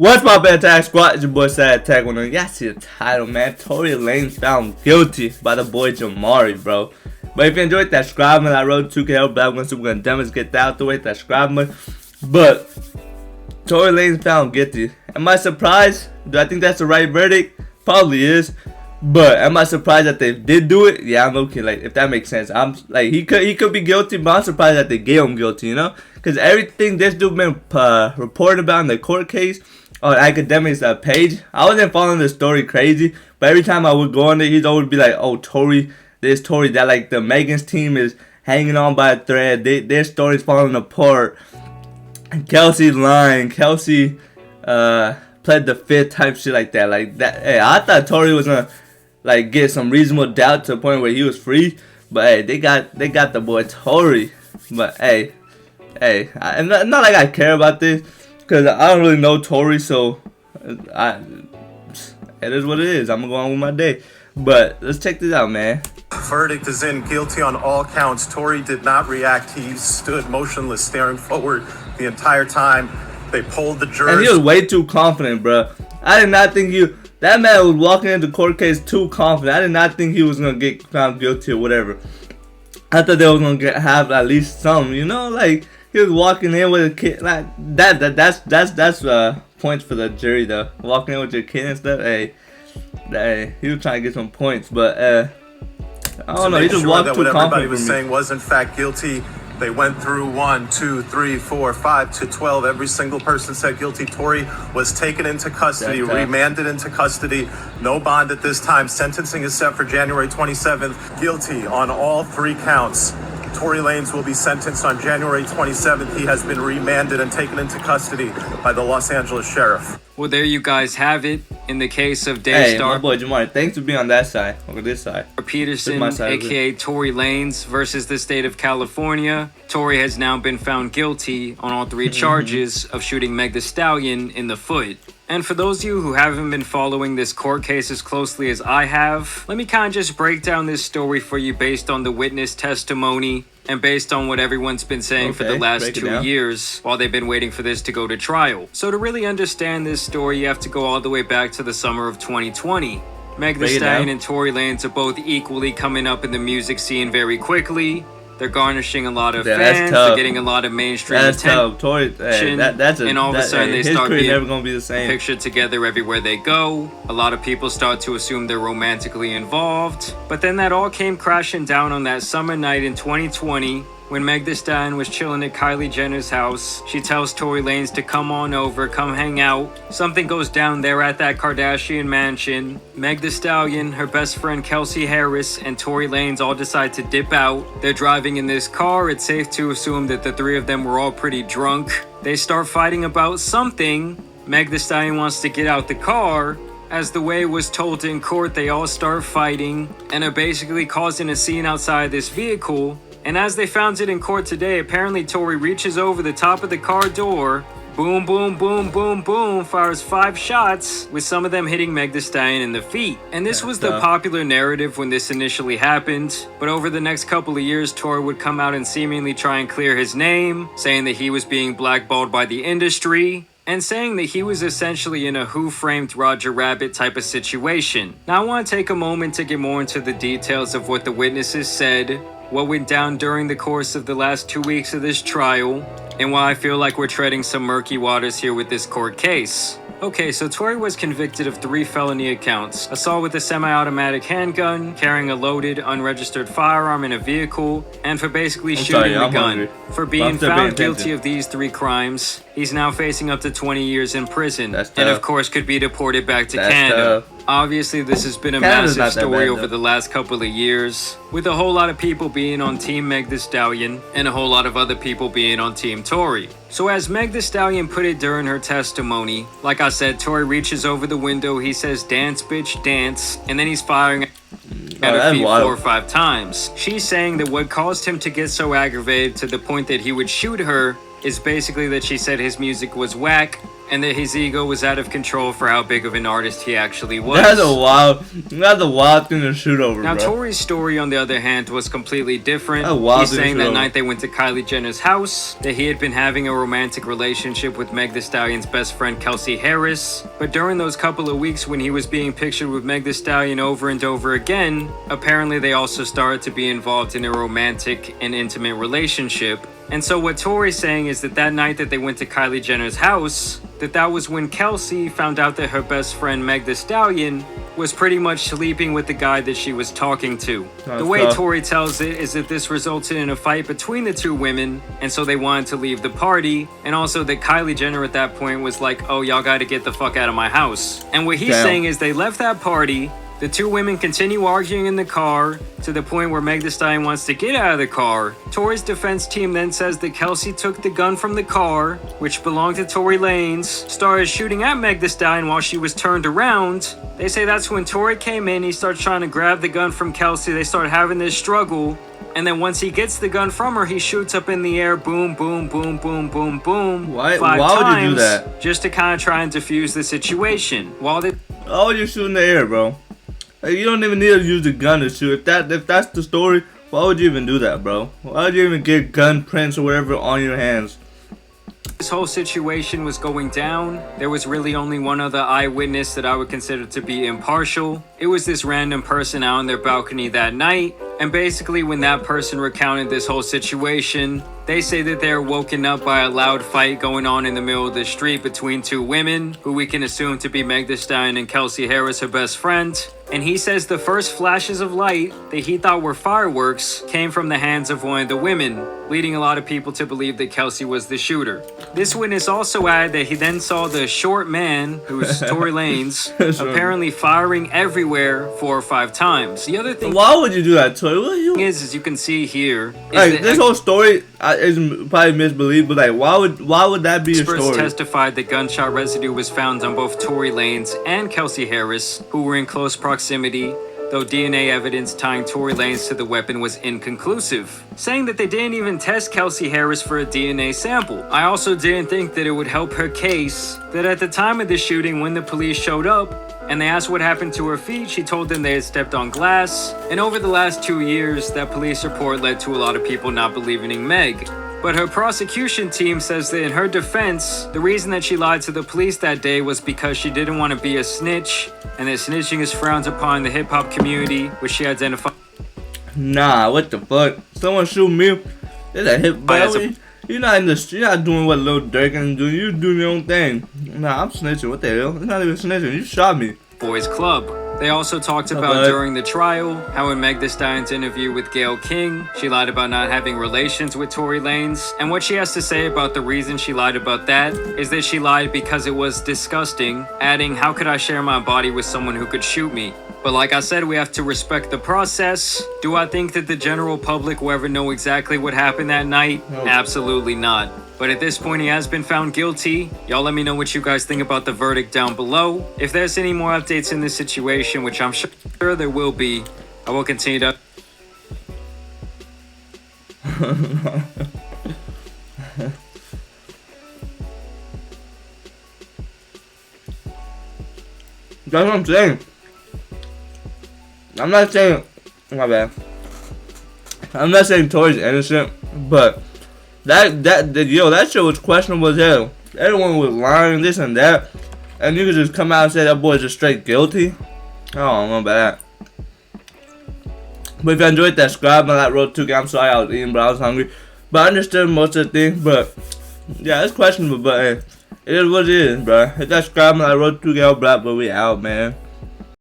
What's my bad attack squad? It's your boy SatAttack. When y'all see the title, man, Tory Lanez found guilty by the boy Jamari, bro. But if you enjoyed that, subscribe, man. I wrote 2K help back when we're gonna demonstrate that out the way. That subscribe, man. But Tory Lanez found guilty. Am I surprised? Do I think that's the right verdict? Probably is. But am I surprised that they did do it? Yeah, I'm okay. Like, if that makes sense, I'm like he could be guilty, but I'm surprised that they gave him guilty. You know, because everything this dude been reported about in the court case on Academics page, I wasn't following the story crazy, but every time I would go on there, he'd always be like, "Oh, Tory this, Tory that." Like the Megan's team is hanging on by a thread. Their story's falling apart. Kelsey's lying. Kelsey pled the fifth type shit like that. Like that. Hey, I thought Tory was gonna like get some reasonable doubt to the point where he was free, but hey, they got the boy Tory. But hey, I'm not like I care about this because I don't really know Tory, so it is what it is. I'm gonna go on with my day. But let's check this out, man. Verdict is in. Guilty on all counts. Tory did not react. He stood motionless, staring forward the entire time. They polled the jurors. And he was way too confident, bro. I did not think that man was walking into the court case too confident. I did not think he was gonna get found guilty or whatever. I thought they was gonna have at least some, you know, like he was walking in with a kid like that's points for the jury though. Walking in with your kid and stuff. Hey, he was trying to get some points, but I don't know. He just walked too confident. What everybody was saying was in fact guilty. They went through 1, 2, 3, 4, 5 to 12. Every single person said guilty. Tory was taken into custody, remanded into custody. No bond at this time. Sentencing is set for January 27th. Guilty on all 3 counts. Tory Lanez will be sentenced on January 27th. He has been remanded and taken into custody by the Los Angeles Sheriff. Well, there you guys have it. In the case of Daystar, my boy Jamari, thanks for being on that side. Look at this side. Peterson, aka Tory Lanez, versus the state of California. Tory has now been found guilty on all 3 charges of shooting Meg Thee Stallion in the foot. And for those of you who haven't been following this court case as closely as I have, let me kind of just break down this story for you based on the witness testimony and based on what everyone's been saying for the last 2 years while they've been waiting for this to go to trial. So to really understand this story, you have to go all the way back to the summer of 2020. Meg Thee Stallion and Tory Lanez are both equally coming up in the music scene very quickly. They're garnishing a lot of fans. They're getting a lot of mainstream attention. Tory, and all of a sudden they start being never gonna be the same. Pictured together everywhere they go. A lot of people start to assume they're romantically involved. But then that all came crashing down on that summer night in 2020 when Meg Thee Stallion was chilling at Kylie Jenner's house. She tells Tory Lanez to come on over, come hang out. Something goes down there at that Kardashian mansion. Meg Thee Stallion, her best friend Kelsey Harris, and Tory Lanez all decide to dip out. They're driving in this car. It's safe to assume that the 3 of them were all pretty drunk. They start fighting about something. Meg Thee Stallion wants to get out the car. As the way it was told in court, they all start fighting and are basically causing a scene outside this vehicle. And as they found it in court today, apparently Tory reaches over the top of the car door, boom, boom, boom, boom, boom, fires 5 shots, with some of them hitting Meg Thee Stallion in the feet. And this was the popular narrative when this initially happened, but over the next couple of years, Tory would come out and seemingly try and clear his name, saying that he was being blackballed by the industry, and saying that he was essentially in a Who Framed Roger Rabbit type of situation. Now I want to take a moment to get more into the details of what the witnesses said, what went down during the course of the last 2 weeks of this trial, and why I feel like we're treading some murky waters here with this court case. Okay, so Tory was convicted of 3 felony accounts: assault with a semi-automatic handgun, carrying a loaded, unregistered firearm in a vehicle, and for basically shooting the gun. For being found guilty of these 3 crimes, he's now facing up to 20 years in prison, and of course could be deported back to Canada. Obviously, this has been a massive story over the last couple of years, with a whole lot of people being on Team Meg Thee Stallion and a whole lot of other people being on Team Tory. So as Meg Thee Stallion put it during her testimony, like I said, Tory reaches over the window, he says, "Dance, bitch, dance," and then he's firing at her feet 4 or 5 times. She's saying that what caused him to get so aggravated to the point that he would shoot her is basically that she said his music was whack and that his ego was out of control for how big of an artist he actually was. That's a wild thing to shoot over, now, bro. Tory's story, on the other hand, was completely different. He's saying that night they went to Kylie Jenner's house, that he had been having a romantic relationship with Meg Thee Stallion's best friend Kelsey Harris, but during those couple of weeks when he was being pictured with Meg Thee Stallion over and over again, apparently they also started to be involved in a romantic and intimate relationship. And so what Tory's saying is that night that they went to Kylie Jenner's house, that was when Kelsey found out that her best friend Meg Thee Stallion was pretty much sleeping with the guy that she was talking to. The way Tory tells it is that this resulted in a fight between the two women, and so they wanted to leave the party, and also that Kylie Jenner at that point was like, oh, y'all gotta get the fuck out of my house. And what he's saying is they left that party. The two women continue arguing in the car to the point where Meg Thee Stallion wants to get out of the car. Tory's defense team then says that Kelsey took the gun from the car, which belonged to Tory Lanez, started shooting at Meg Thee Stallion while she was turned around. They say that's when Tory came in, he starts trying to grab the gun from Kelsey, they start having this struggle, and then once he gets the gun from her, he shoots up in the air, boom, boom, boom, boom, boom, boom, Why 5 would times, you do that? just to kind of try and defuse the situation. Why would you shoot in the air, bro? Like, you don't even need to use the gun to shoot. If that's the story, why would you even do that, bro? Why would you even get gun prints or whatever on your hands? This whole situation was going down. There was really only one other eyewitness that I would consider to be impartial. It was this random person out on their balcony that night. And basically when that person recounted this whole situation, they say that they were woken up by a loud fight going on in the middle of the street between two women, who we can assume to be Meg Thee Stallion and Kelsey Harris, her best friend. And he says the first flashes of light that he thought were fireworks came from the hands of one of the women, leading a lot of people to believe that Kelsey was the shooter. This witness also added that he then saw the short man, who's Tory Lanez, apparently firing everywhere 4 or 5 times. The other thing, why would you do that, Tory? is you can see here, like, this whole story is probably misbelieved, but like, why would that be a story? Experts testified that gunshot residue was found on both Tory Lanez and Kelsey Harris, who were in close proximity, though DNA evidence tying Tory Lanez to the weapon was inconclusive, saying that they didn't even test Kelsey Harris for a DNA sample. I also didn't think that it would help her case that at the time of the shooting, when the police showed up and they asked what happened to her feet, she told them they had stepped on glass, and over the last 2 years, that police report led to a lot of people not believing in Meg. But her prosecution team says that in her defense, the reason that she lied to the police that day was because she didn't want to be a snitch, and that snitching is frowned upon in the hip-hop community, which she identified. Nah, what the fuck? Someone shoot me? It's a hip hop. You're not in the street. You're not doing what Lil Durk can do. You doing your own thing. Nah, I'm snitching. What the hell? It's not even snitching. You shot me. Boys Club. They also talked about during the trial how in Meg Thee Stallion's interview with Gayle King, she lied about not having relations with Tory Lanez. And what she has to say about the reason she lied about that is that she lied because it was disgusting, adding, how could I share my body with someone who could shoot me? But like I said, we have to respect the process. Do I think that the general public will ever know exactly what happened that night? No. Absolutely not. But at this point, he has been found guilty. Y'all let me know what you guys think about the verdict down below. If there's any more updates in this situation, which I'm sure there will be, I will continue to... That's what I'm saying. I'm not saying, my bad. I'm not saying Tory's innocent, but that shit was questionable as hell. Everyone was lying, this and that, and you could just come out and say that boy's just straight guilty. I don't know about that. But if you enjoyed that, subscribe on that road 2K. I'm sorry I was eating, but I was hungry. But I understood most of the things, but yeah, it's questionable, but hey, it is what it is, bro. Hit that subscribe on that road 2K, but we out, man.